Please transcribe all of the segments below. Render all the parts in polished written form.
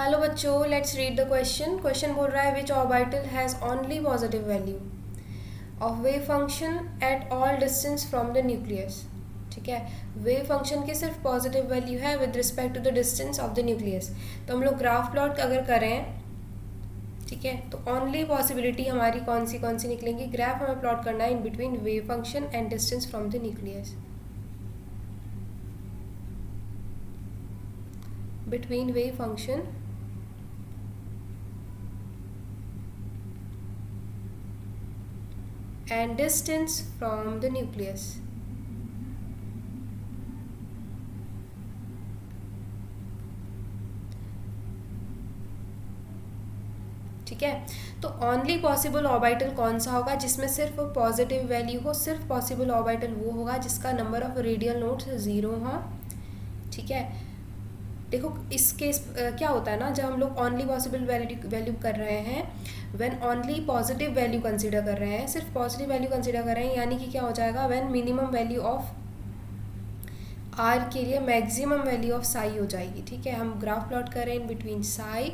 Hello बच्चों, let's read the question. Question बोल रहा है which orbital has only positive value of wave function at all distance from the nucleus. ठीक है, wave function की सिर्फ पॉजिटिव वैल्यू है with respect to the distance of the nucleus. तो हम लोग ग्राफ प्लॉट अगर करें, ठीक है, तो ओनली पॉसिबिलिटी हमारी कौन सी निकलेंगी। ग्राफ हमें प्लॉट करना है in between wave function and distance from the nucleus, between wave function and distance from the nucleus। ठीक है, तो ओनली पॉसिबल ऑर्बिटल कौन सा होगा जिसमें सिर्फ पॉजिटिव वैल्यू हो। सिर्फ पॉसिबल ऑर्बिटल वो होगा जिसका नंबर ऑफ रेडियल नोड्स 0 हो। ठीक है, देखो इस केस क्या होता है ना, जब हम लोग ओनली पॉसिबल वैल्यू कर रहे हैं, when only positive value consider कर रहे हैं, सिर्फ पॉजिटिव वैल्यू कंसीडर कर रहे हैं, यानी कि क्या हो जाएगा, when minimum value of r के लिए मैक्सिमम वैल्यू ऑफ साई हो जाएगी। ठीक है, हम ग्राफ प्लॉट कर रहे हैं in between psi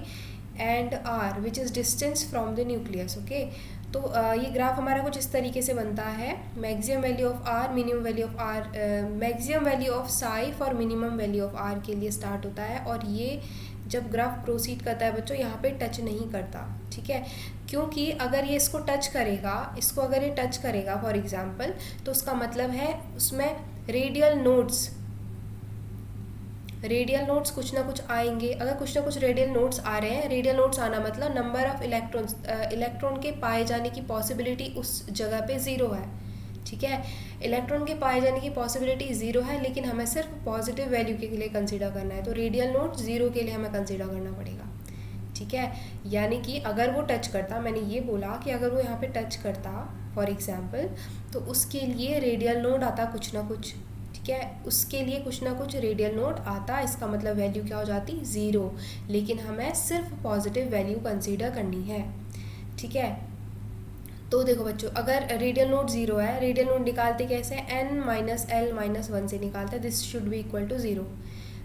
and r which is distance from the nucleus. Okay, तो ये ग्राफ हमारा कुछ इस तरीके से बनता है। Maximum value of r, minimum value of r, maximum value of psi for minimum value of r के लिए स्टार्ट होता है, और ये जब ग्राफ प्रोसीड करता है बच्चों, यहाँ पे टच नहीं करता। ठीक है, क्योंकि अगर ये इसको टच करेगा, इसको अगर ये टच करेगा फॉर एग्जांपल, तो उसका मतलब है उसमें रेडियल नोड्स कुछ ना कुछ आएंगे। अगर कुछ ना कुछ रेडियल नोड्स आ रहे हैं, रेडियल नोड्स आना मतलब नंबर ऑफ इलेक्ट्रॉन के पाए जाने की पॉसिबिलिटी उस जगह पे 0 है। ठीक है, इलेक्ट्रॉन के पाए जाने की पॉसिबिलिटी 0 है, लेकिन हमें सिर्फ पॉजिटिव वैल्यू के लिए कंसीडर करना है, तो रेडियल नोड 0 के लिए हमें कंसीडर करना पड़ेगा। ठीक है, यानी कि अगर वो टच करता, मैंने ये बोला कि अगर वो यहाँ पे टच करता फॉर एग्जाम्पल, तो उसके लिए रेडियल नोड आता कुछ ना कुछ। ठीक है, उसके लिए कुछ ना कुछ रेडियल नोड आता, इसका मतलब वैल्यू क्या हो जाती, 0, लेकिन हमें सिर्फ पॉजिटिव वैल्यू कंसीडर करनी है। ठीक है, तो देखो बच्चों, अगर रेडियल नोड 0 है, रेडियल नोड निकालते कैसे, n माइनस एल माइनस 1 से निकालते हैं, this should be equal to 0,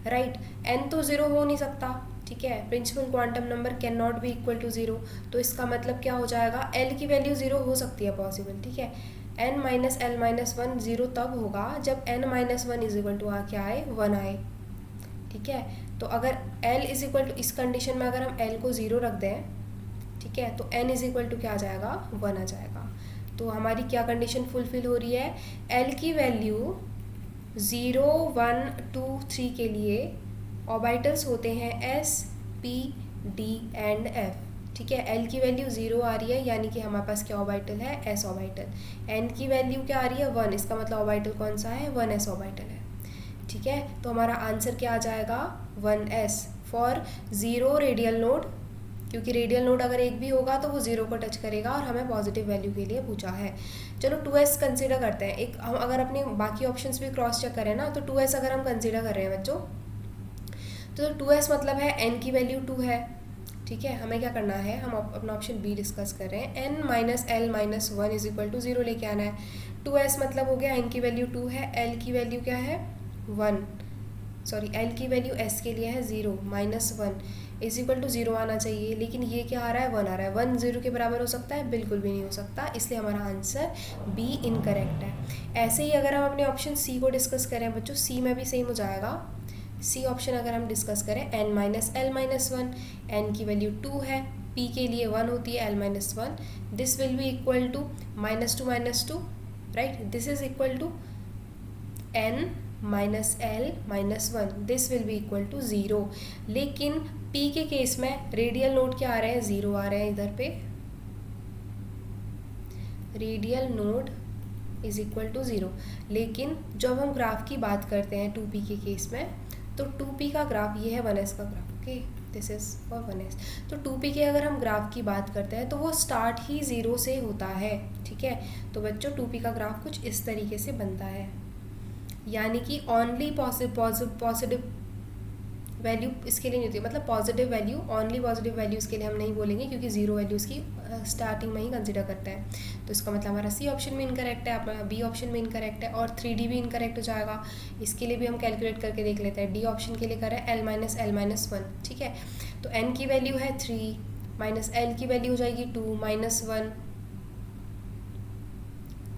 right. n तो 0 हो नहीं सकता। ठीक है, principal quantum number cannot be equal to 0, तो इसका मतलब क्या हो जाएगा, l की वैल्यू 0 हो सकती है पॉसिबल। ठीक है, n माइनस एल माइनस 1 0 तब होगा जब n minus 1 is equal to क्या आए, 1 आए। ठीक है, तो अगर l इज इक्वल टू, इस कंडीशन में अगर हम l को 0 रख दें, ठीक है, तो n इज इक्वल टू क्या आ जाएगा, 1 आ जाएगा। तो हमारी क्या कंडीशन फुलफिल हो रही है, l की वैल्यू 0 1 2 3 के लिए ऑर्बिटल्स होते हैं s p d and f। ठीक है, l की वैल्यू 0 आ रही है, यानी कि हमारे पास क्या ऑर्बिटल है, s ऑर्बिटल। n की वैल्यू क्या आ रही है, 1, इसका मतलब ऑर्बिटल कौन सा है, 1s ऑर्बिटल है। ठीक है, तो हमारा आंसर क्या आ जाएगा, 1s फॉर 0 रेडियल नोड, क्योंकि रेडियल नोड अगर एक भी होगा तो वो 0 को टच करेगा, और हमें पॉजिटिव वैल्यू के लिए पूछा है। चलो 2s कंसिडर करते हैं। एक हम अगर अपने बाकी ऑप्शंस भी क्रॉस चेक करें ना, तो 2s अगर हम कंसिडर कर रहे हैं बच्चों, तो 2s मतलब है n की वैल्यू 2 है। ठीक है, हमें क्या करना है, हम अपना ऑप्शन बी डिस्कस कर रहे हैं। n minus L minus 1 is equal to 0 लेके आना है। 2s मतलब हो गया n की वैल्यू 2 है, l की वैल्यू क्या है, 1, सॉरी l की वैल्यू s के लिए है 0, माइनस 1 इज इक्वल टू 0 आना चाहिए, लेकिन ये क्या आ रहा है, 1 आ रहा है। 1 0 के बराबर हो सकता है, बिल्कुल भी नहीं हो सकता, इसलिए हमारा आंसर बी इनकरेक्ट है। ऐसे ही अगर हम अपने ऑप्शन सी को डिस्कस करें बच्चों, सी में भी सेम हो जाएगा। सी ऑप्शन अगर हम डिस्कस करें, n minus L minus 1, n की वैल्यू 2 है, p के लिए 1 होती है, l minus 1, this will be equal to minus 2, right, this is equal to n minus L minus 1, this will be equal to 0। लेकिन p के case में radial node क्या आ रहे हैं, 0 आ रहे हैं इधर पे, radial node is equal to 0। लेकिन जब हम ग्राफ की बात करते हैं 2p के केस में, तो 2p का ग्राफ ये है 1s का graph. Okay, this is for 1s। तो 2p के अगर हम ग्राफ की बात करते हैं तो वो स्टार्ट ही 0 से होता है। ठीक है, तो बच्चों 2p का ग्राफ कुछ इस तरीके से बनता है, यानी कि ओनली पॉजिटिव वैल्यू इसके लिए नहीं होती, मतलब positive value, only positive value इसके लिए हम नहीं बोलेंगे क्योंकि जीरो वैल्यू इसकी स्टार्टिंग में ही कंसिडर करता है। तो इसका मतलब हमारा सी ऑप्शन में इनकरेक्ट है, आपका बी ऑप्शन में इनकरेक्ट है, और 3D भी इनकरेक्ट हो जाएगा। इसके लिए भी हम कैलकुलेट करके देख लेते हैं। डी ऑप्शन के लिए करें L माइनस L माइनस 1, ठीक है। तो n की वैल्यू है 3 माइनस L की वैल्यू हो जाएगी 2 माइनस 1,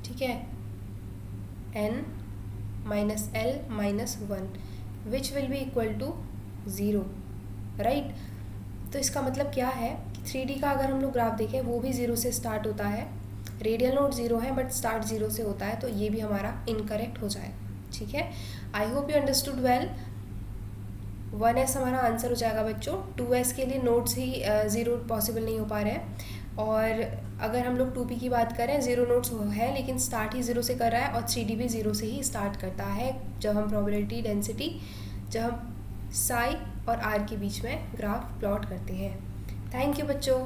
ठीक है, n minus L minus 1 which will be equal to 0, right. तो इसका मतलब क्या है कि 3D का अगर हम लोग ग्राफ देखें वो भी 0 से स्टार्ट होता है, रेडियल नोड 0 है बट स्टार्ट 0 से होता है, तो ये भी हमारा इनकरेक्ट हो जाएगा, ठीक है। I hope you understood well. 1s हमारा आंसर हो जाएगा बच्चों। 2s के लिए नोड्स ही 0 पॉसिबल नहीं हो पा रहे हैं, और अगर हम लोग 2p की बात करें 0 नोड्स है लेकिन स्टार्ट ही 0 से कर रहा है, और 3D भी 0 से ही स्टार्ट करता है जब हम प्रोबेबिलिटी डेंसिटी, जब हम साई और आर के बीच में ग्राफ प्लॉट करते हैं। थैंक यू बच्चों।